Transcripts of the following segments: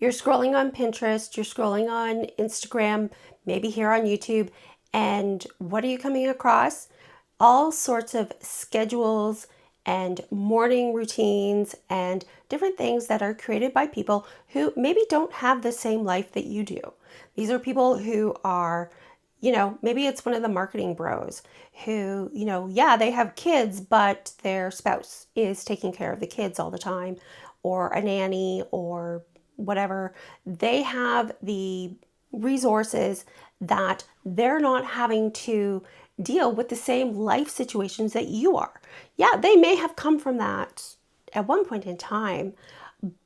You're scrolling on Pinterest, you're scrolling on Instagram, maybe here on YouTube, and what are you coming across? All sorts of schedules and morning routines and different things that are created by people who maybe don't have the same life that you do. These are people who are, maybe it's one of the marketing bros who, yeah, they have kids, but their spouse is taking care of the kids all the time, or a nanny, or whatever. They have the resources that they're not having to deal with the same life situations that you are. Yeah, they may have come from that at one point in time,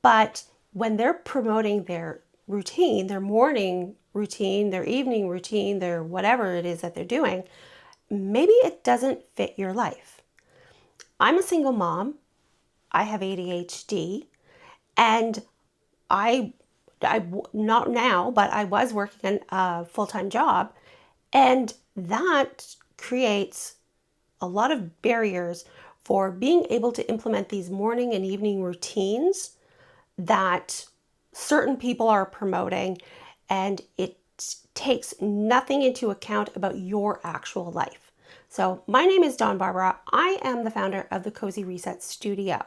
but when they're promoting their routine, their morning routine, their evening routine, their whatever it is that they're doing, maybe it doesn't fit your life. I'm a single mom. I have ADHD, and I not now, but I was working a full-time job, and that creates a lot of barriers for being able to implement these morning and evening routines that certain people are promoting, and it takes nothing into account about your actual life. So my name is Dawn Barbara. I am the founder of the Cozy Reset Studio,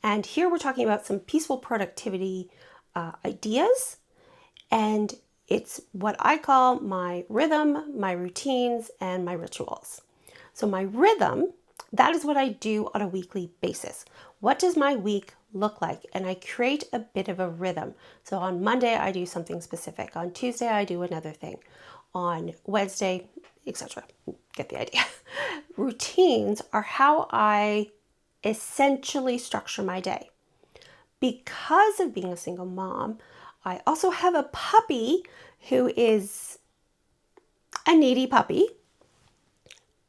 and here we're talking about some peaceful productivity ideas, and it's what I call my rhythm, my routines, and my rituals. So my rhythm, that is what I do on a weekly basis. What does my week look like? And I create a bit of a rhythm. So on Monday, I do something specific. On Tuesday, I do another thing. On Wednesday, etc. Get the idea. Routines are how I essentially structure my day. Because of being a single mom, I also have a puppy who is a needy puppy.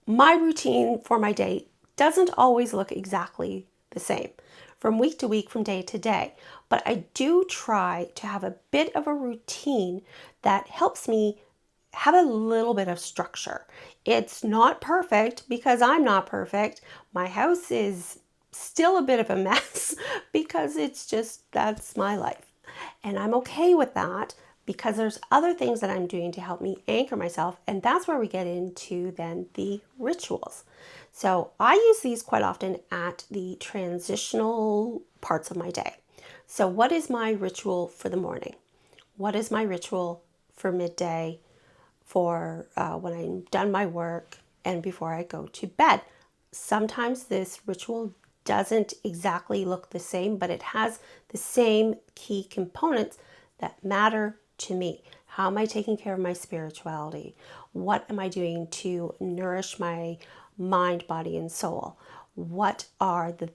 My routine for my day doesn't always look exactly the same from week to week, from day to day, but I do try to have a bit of a routine that helps me have a little bit of structure. It's not perfect because I'm not perfect. My house is still a bit of a mess because that's my life. And I'm okay with that because there's other things that I'm doing to help me anchor myself. And that's where we get into then the rituals. So I use these quite often at the transitional parts of my day. So what is my ritual for the morning? What is my ritual for midday, for when I'm done my work, and before I go to bed? Sometimes this ritual doesn't exactly look the same, but it has the same key components that matter to me. How am I taking care of my spirituality? What am I doing to nourish my mind, body, and soul? What are the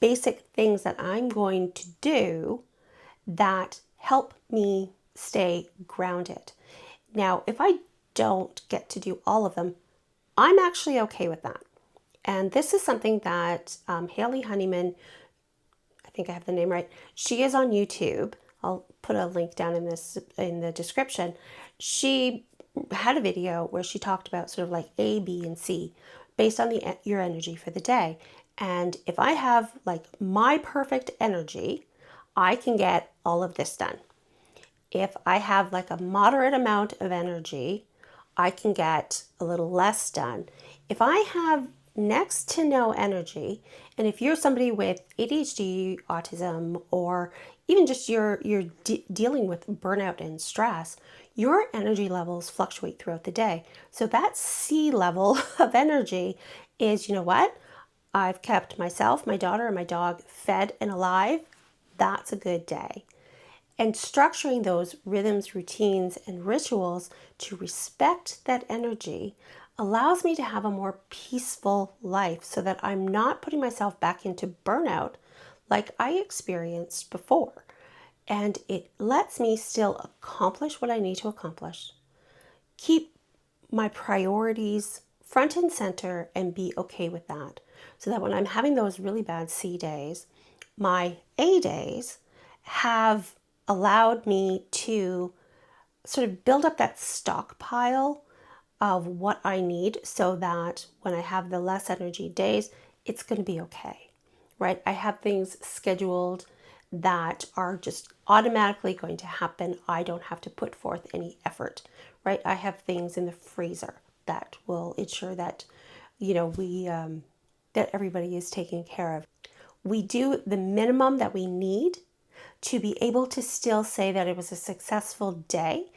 basic things that I'm going to do that help me stay grounded? Now, if I don't get to do all of them, I'm actually okay with that. And this is something that Haley Honeyman, I think I have the name right, she is on YouTube. I'll put a link down in the description. She had a video where she talked about sort of like A, B, and C based on your energy for the day. And if I have like my perfect energy, I can get all of this done. If I have like a moderate amount of energy, I can get a little less done. If I have next to no energy, and if you're somebody with ADHD, autism, or even just you're dealing with burnout and stress, your energy levels fluctuate throughout the day. So that C level of energy is, you know what? I've kept myself, my daughter, and my dog fed and alive. That's a good day. And structuring those rhythms, routines, and rituals to respect that energy allows me to have a more peaceful life so that I'm not putting myself back into burnout like I experienced before. And it lets me still accomplish what I need to accomplish, keep my priorities front and center, and be okay with that. So that when I'm having those really bad C days, my A days have allowed me to sort of build up that stockpile of what I need so that when I have the less energy days, it's going to be okay, right? I have things scheduled that are just automatically going to happen. I don't have to put forth any effort, right? I have things in the freezer that will ensure that, we that everybody is taken care of. We do the minimum that we need to be able to still say that it was a successful day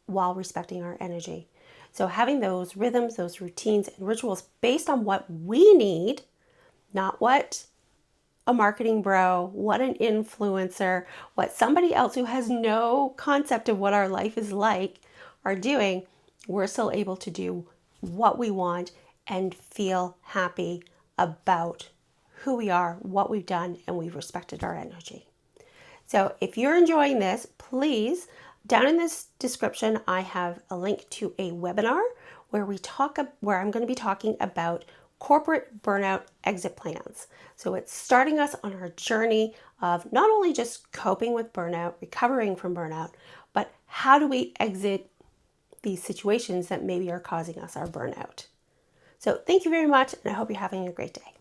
while respecting our energy. So having those rhythms, those routines and rituals based on what we need, not what a marketing bro, what an influencer, what somebody else who has no concept of what our life is like are doing, we're still able to do what we want and feel happy about who we are, what we've done, and we've respected our energy. So if you're enjoying this, please, down in this description, I have a link to a webinar where I'm going to be talking about corporate burnout exit plans. So it's starting us on our journey of not only just coping with burnout, recovering from burnout, but how do we exit these situations that maybe are causing us our burnout. So thank you very much, and I hope you're having a great day.